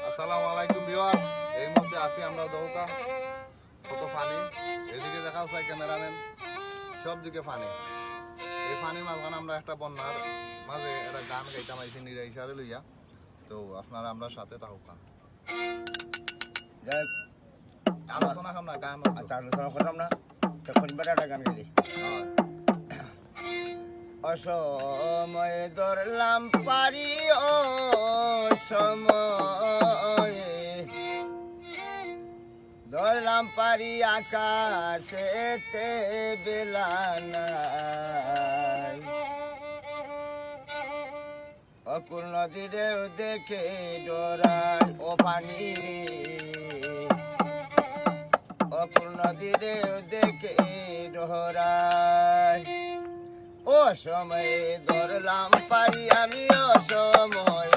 আসসালামু আলাইকুম ভিউয়ার্স, এই মুহূর্তে আছি আমরা দৌকা। কত পানি, এদিকে দেখা যায় ক্যামেরাম্যান, সব দিকে পানি। এই পানির মাঝখানে আমরা একটা বন্যার মাঝে একটা গান গাইতাম আইছি নিরা ইশারে লইয়া। তো আপনারা আমরা সাথে থাকুকা। আলোচনা খাম না, গান আলোচনা করলাম না, তখন বেটাটা গান গেলি অসময় ধরলাম পারি অসময়ে ধরলাম পারি আকাশেতে বেলা নাই অকুল নদীরেও দেখে ডরাই ও পানি অকুল নদীরেও দেখে ডরাই অসময়ে ধরলাম পারি আমি অসময়ে